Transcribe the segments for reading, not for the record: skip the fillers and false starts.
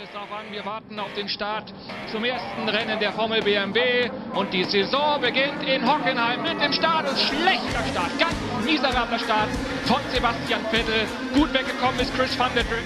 es darauf an, wir warten auf den Start zum ersten Rennen der Formel BMW und die Saison beginnt in Hockenheim mit dem Start. Und schlechter Start, ganz miserabler Start von Sebastian Vettel. Gut weggekommen ist Chris van der Drift.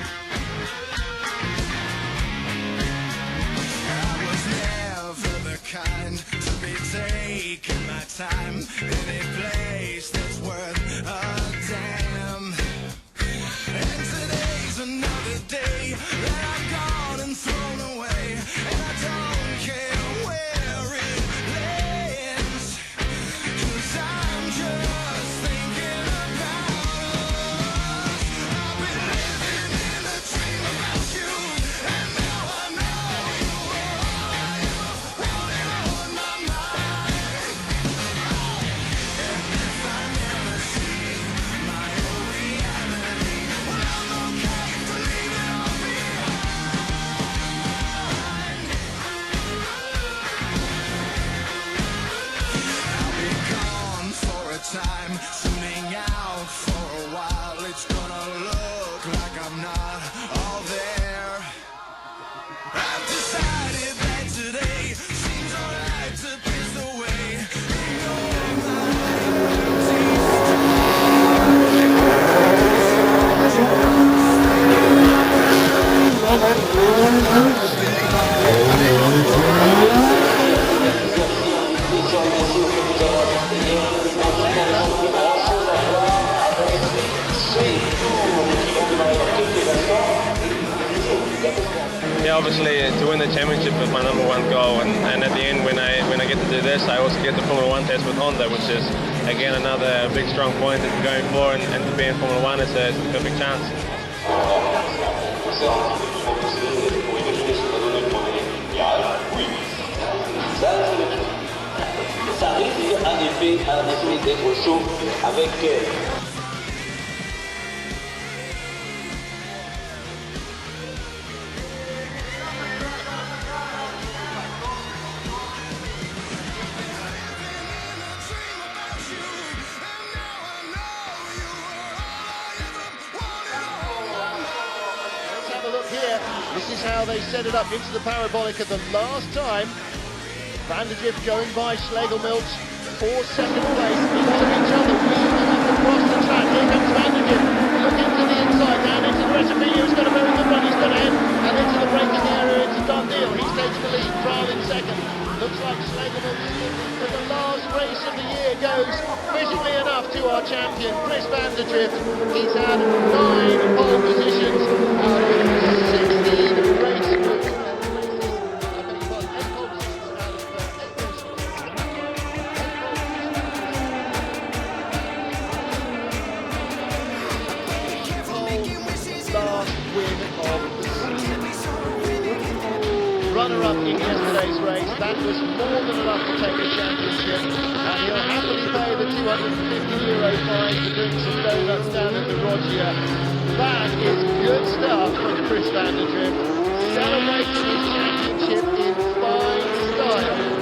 Time tuning out for a while. It's gonna look like I'm not all there. I've decided that today seems alright to piss away. Yeah, obviously to win the championship is my number one goal, and at the end when I get to do this, I also get the Formula 1 test with Honda, which is again another big strong point that we're going for, and to be in Formula 1 is a perfect chance. Ça risque en effet d'être chaud avec here. This is how they set it up into the parabolic at the last time. Van der Drift going by Schlegelmilch for second place into each other, weaving up across the track. Here comes Van der Drift, looking to the inside, down into the rest of Emilio. He's got a very good run, he's got ahead, and into the braking area, it's a done deal. He's taking the lead, Trial in second. Looks like Schlegelmilch, for the last race of the year, goes visually enough to our champion, Chris Van der Drift. He's had 9 pole positions out of 16 races. Last win of the season. Runner-up in yesterday's race, that was more than enough to take the championship, and he'll happily pay the €250 fine for doing some donuts down in the Rogia. That is good stuff from Chris Van der Drift, celebrating his championship in fine style.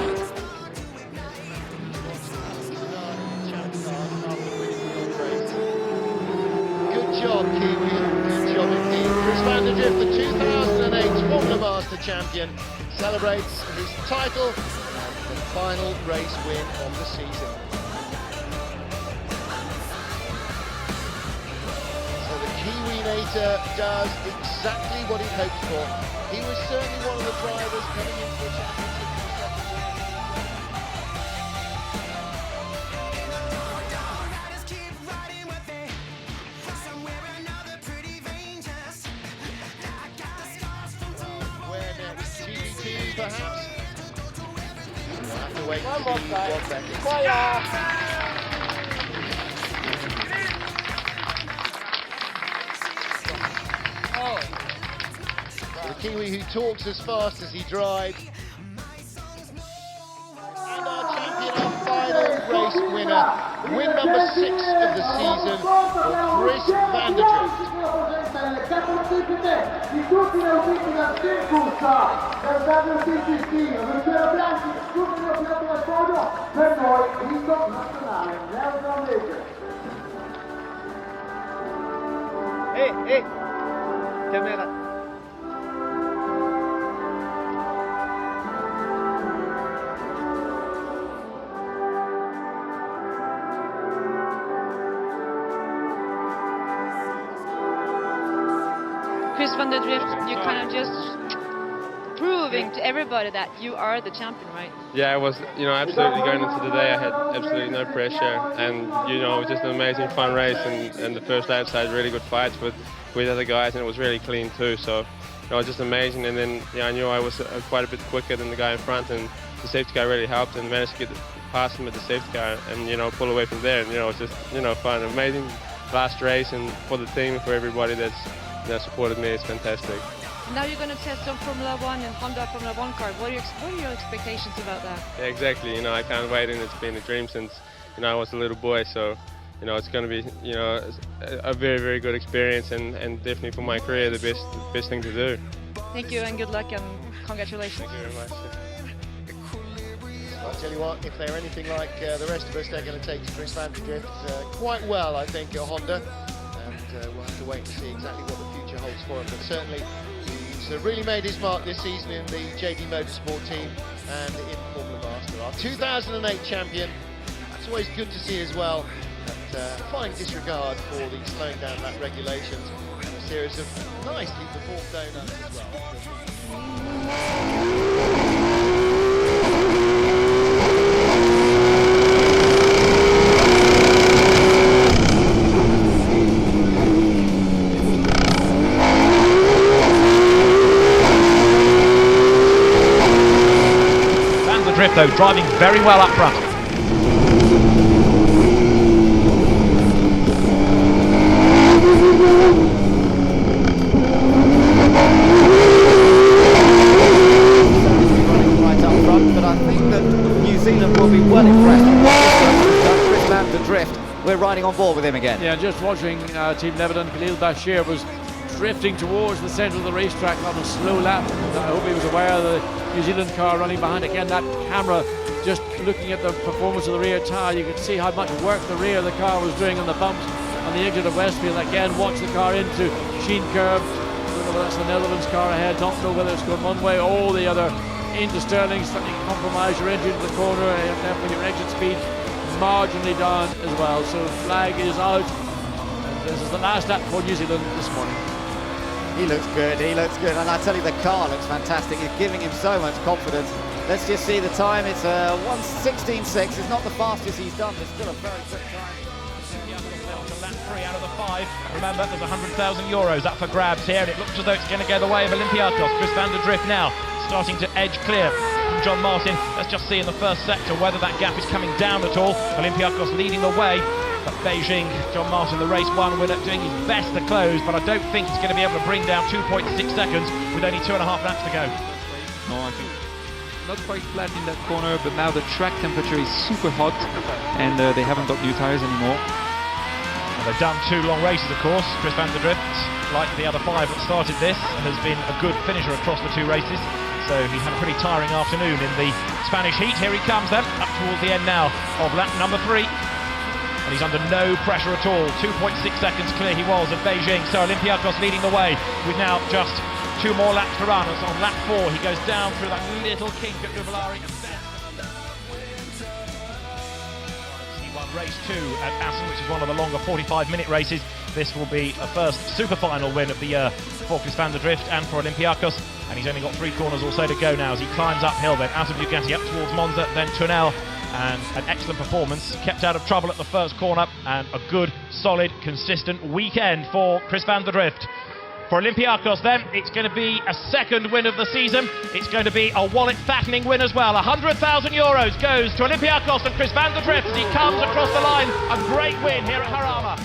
Good job, Kiwi. Good job indeed. Chris Van der Drift, the 2008 Formula Master champion, celebrates his title and the final race win of the season. So the Kiwi-nator does exactly what he hoped for. He was certainly one of the drivers coming into the championship. Perhaps. We'll have to wait one more second. So the Kiwi who talks as fast as he drives. And our champion, our final race winner. Win number 6 of the season for Chris Van der Drift. Di tutti le uscite dal circus del WTCC, Luciano Bianchi, subito pilota del podio, per noi vinto nazionale, neozelandese. Camera. Chris van der Drift, you're kind of just proving to everybody that you are the champion, right? Yeah, I was, absolutely going into the day. I had absolutely no pressure, and it was just an amazing, fun race. And the first laps I had really good fights with other guys, and it was really clean too. So it was just amazing. And then I knew I was quite a bit quicker than the guy in front, and the safety car really helped, and managed to get past him at the safety car, and pull away from there. And it was just fun, amazing last race, and for the team, for everybody that's supported me, it's fantastic. Now you're going to test on Formula 1 and Honda Formula 1 car. What are your expectations about that? Yeah, exactly. I can't wait, and it's been a dream since I was a little boy. So it's going to be a very, very good experience, and definitely for my career the best thing to do. Thank you, and good luck, and congratulations. Thank you very much. I'll tell you what, if they're anything like the rest of us, they're going to take Chris van der Drift quite well, I think, at Honda. And we'll have to wait and see exactly what the future holds for him. But certainly, he's really made his mark this season in the JD Motorsport team and in Formula Master. Our 2008 champion. That's always good to see as well. But fine disregard for the slowing down lap regulations and a series of nicely performed donuts as well. Drift though, driving very well up front. Right up front, but I think that New Zealand will be well impressed with Chris van der Drift. We're riding on board with him again. Yeah, just watching Team Lebanon, Khalil Bashir was drifting towards the centre of the racetrack on a slow lap. I hope he was aware of the New Zealand car running behind. Again, that camera just looking at the performance of the rear tyre, you could see how much work the rear of the car was doing on the bumps on the exit of Westfield. Again, watch the car into Sheen curve. Don't know whether that's the Netherlands car ahead, don't know whether it's going one way or the other. Into Stirling, slightly compromise your entry into the corner, and therefore your exit speed marginally down as well. So flag is out, and this is the last lap for New Zealand this morning. He looks good, and I tell you, the car looks fantastic. It's giving him so much confidence. Let's just see the time. It's 1:16.6. It's not the fastest he's done, but still a very quick time. Lap 3 out of the 5. Remember, there's €100,000 up for grabs here, and it looks as though it's going to go the way of Olympiakos. Chris van der Drift now starting to edge clear from John Martin. Let's just see in the first sector whether that gap is coming down at all. Olympiakos leading the way. But Beijing, John Martin, the race 1 winner, doing his best to close, but I don't think he's going to be able to bring down 2.6 seconds with only 2.5 laps to go. No, I think not quite flat in that corner, but now the track temperature is super hot, and they haven't got new tyres anymore. Well, they've done 2 long races, of course. Chris van der Drift, like the other 5 that started this, has been a good finisher across the 2 races. So he had a pretty tiring afternoon in the Spanish heat. Here he comes then, up towards the end now of lap number 3. And he's under no pressure at all. 2.6 seconds clear he was at Beijing. So Olympiakos leading the way with now just 2 more laps to run. As on lap 4 he goes down through that little kink at Nuvolari. Race 2 at Assen, which is one of the longer 45-minute races. This will be a first super final win of the year for Chris van der Drift and for Olympiakos, and he's only got 3 corners or so to go now as he climbs uphill then out of Bugatti up towards Monza, then Tunnel, and an excellent performance, kept out of trouble at the first corner, and a good, solid, consistent weekend for Chris van der Drift. For Olympiakos then, it's going to be a second win of the season. It's going to be a wallet-fattening win as well. €100,000 goes to Olympiakos and Chris van der Drift as he comes across the line. A great win here at Jarama.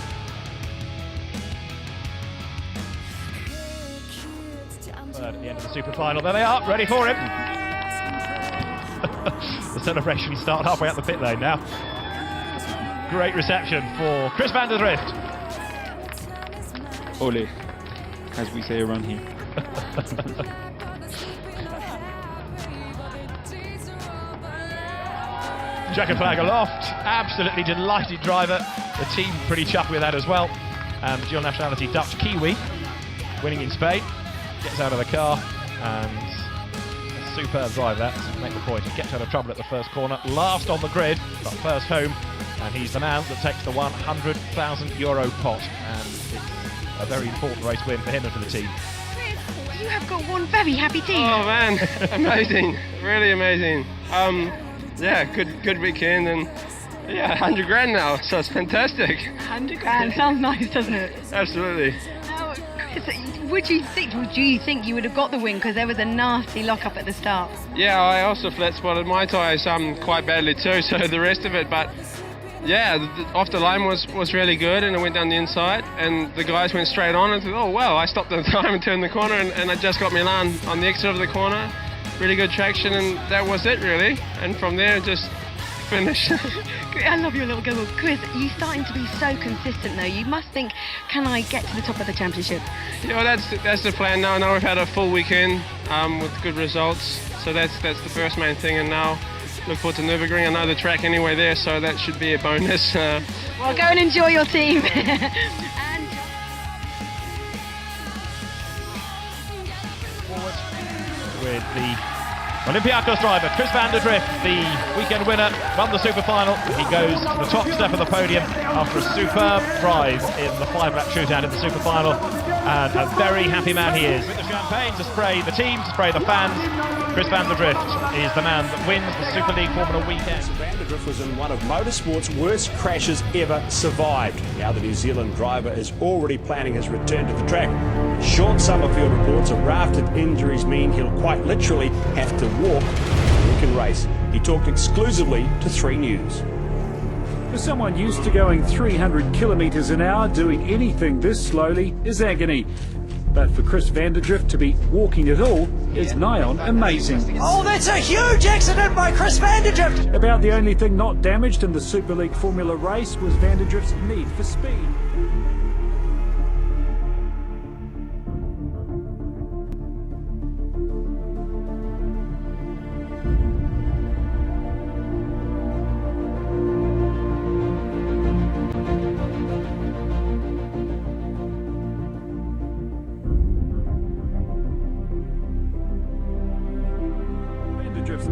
Third at the end of the super final. There they are, ready for him. The celebrations start halfway up the pit lane now. Great reception for Chris van der Drift. Ole, as we say around here. Checkered flag aloft, absolutely delighted driver. The team pretty chuffed with that as well. Dual nationality Dutch Kiwi, winning in Spain. Gets out of the car and a superb drive that to make the point. He gets out of trouble at the first corner, last on the grid, but first home, and he's the man that takes the €100,000 pot, and it's a very important race win for him and for the team. You have got one very happy team. Oh man, amazing, really amazing. Yeah, good weekend, and yeah, 100 grand now, so it's fantastic. 100 grand sounds nice, doesn't it? Absolutely. Now, Chris, do you think you would have got the win, because there was a nasty lock-up at the start? Yeah, I also flat spotted my tyres quite badly too, so the rest of it, but yeah, off the line was really good, and it went down the inside, and the guys went straight on, and thought, oh well, I stopped at the time and turned the corner, and I just got Milan on the exit of the corner. Really good traction, and that was it really, and from there just finished. I love your little giggle. Chris, you're starting to be so consistent though. You must think, can I get to the top of the championship? Yeah, well, that's the plan now. Now we've had a full weekend with good results, so that's the first main thing, and now look forward to Nürburgring. I know the track anyway there, so that should be a bonus. Well, go and enjoy your team. With the Olympiacos driver, Chris van der Drift, the weekend winner, won the super final. He goes to the top step of the podium after a superb prize in the 5-lap shootout in the super final. And a very happy man he is. With the champagne to spray the team, to spray the fans, Chris van der Drift is the man that wins the Super League Formula weekend. Van der Drift was in one of motorsport's worst crashes ever survived. Now the New Zealand driver is already planning his return to the track. Sean Summerfield reports a raft of injuries mean he'll quite literally have to walk the weekend race. He talked exclusively to 3 News. For someone used to going 300 kilometres an hour, doing anything this slowly is agony. But for Chris van der Drift to be walking at all is nigh on amazing. Oh, that's a huge accident by Chris van der Drift! About the only thing not damaged in the Super League Formula race was van der Drift's need for speed.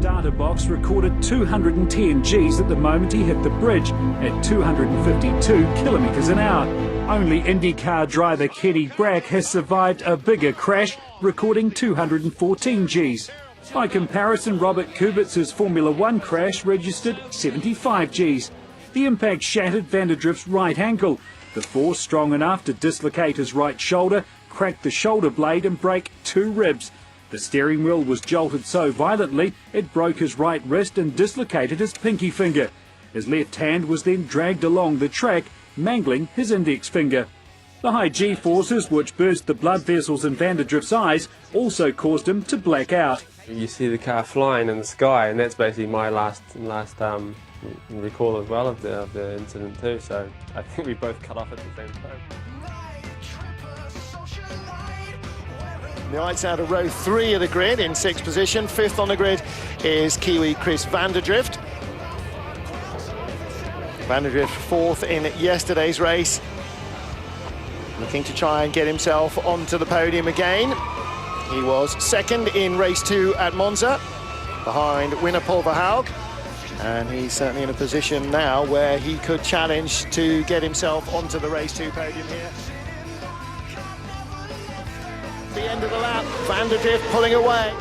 Data box recorded 210 Gs at the moment he hit the bridge at 252 kilometres an hour. Only IndyCar driver Kenny Bragg has survived a bigger crash, recording 214 Gs. By comparison, Robert Kubica's Formula 1 crash registered 75 Gs. The impact shattered van der Drift's right ankle. The force strong enough to dislocate his right shoulder, crack the shoulder blade and break 2 ribs. The steering wheel was jolted so violently it broke his right wrist and dislocated his pinky finger. His left hand was then dragged along the track, mangling his index finger. The high G-forces, which burst the blood vessels in van der Drift's eyes, also caused him to black out. You see the car flying in the sky, and that's basically my last recall as well of the incident too. So I think we both cut off at the same time. The lights out of row 3 of the grid in 6th position. 5th on the grid is Kiwi Chris van der Drift. Van der Drift 4th in yesterday's race. Looking to try and get himself onto the podium again. He was 2nd in race 2 at Monza, behind winner Paul Verhoek. And he's certainly in a position now where he could challenge to get himself onto the race 2 podium here. The end of the lap, van der Drift pulling away.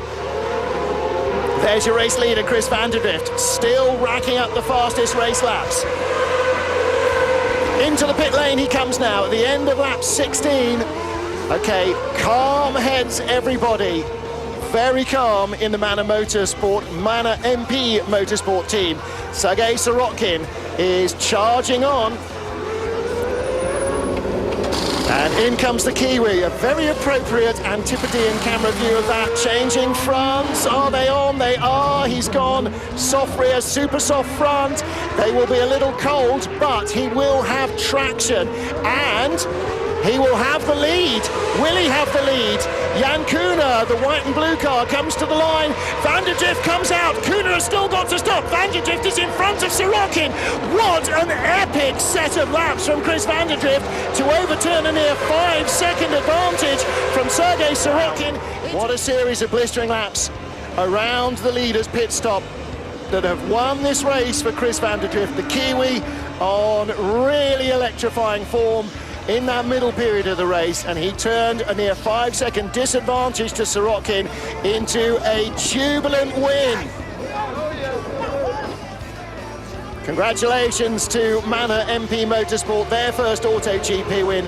There's your race leader, Chris van der Drift, still racking up the fastest race laps. Into the pit lane he comes now at the end of lap 16. Okay, calm heads everybody. Very calm in the Mana MP Motorsport team. Sergei Sorokin is charging on. And in comes the Kiwi, a very appropriate Antipodean camera view of that. Changing fronts, are they on? They are, he's gone. Soft rear, super soft front. They will be a little cold, but he will have traction. And he will have the lead. Will he have the lead? Jan Koenen, the white and blue car, comes to the line. Van der Drift comes out. Koenen has still got to stop. Van der Drift is in front of Sorokin. What an epic set of laps from Chris van der Drift to overturn a near 5-second advantage from Sergei Sorokin. What a series of blistering laps around the leader's pit stop that have won this race for Chris van der Drift. The Kiwi on really electrifying form. in that middle period of the race, and he turned a near 5-second disadvantage to Sorokin into a jubilant win. Congratulations to Manor MP Motorsport, their first AutoGP win.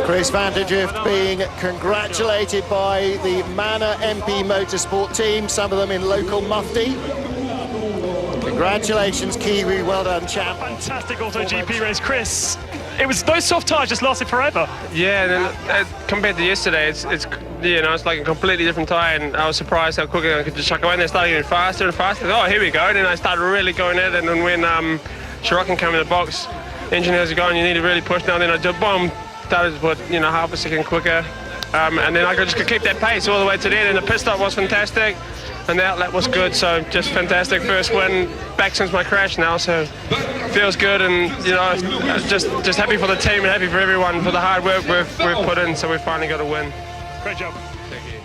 Chris van der Drift being congratulated by the Manor MP Motorsport team, some of them in local mufti. Congratulations, Kiwi, well done, champ. Fantastic AutoGP race, Chris. It was, those soft tyres just lasted forever. Yeah, and compared to yesterday, it's you know, it's like a completely different tyre, and I was surprised how quickly I could just chuck away, and they started getting faster and faster. Oh, here we go, and then I started really going at it, and then when Sorokin came in the box, engineers are going, you need to really push now, and then I just, boom, started to put, you know, half a second quicker, and then I just could keep that pace all the way to the end, and the pit stop was fantastic, and the outlet was good, so just fantastic first win back since my crash now, so feels good, and you know, just happy for the team and happy for everyone for the hard work we've put in, so we finally got a win. Great job. Thank you.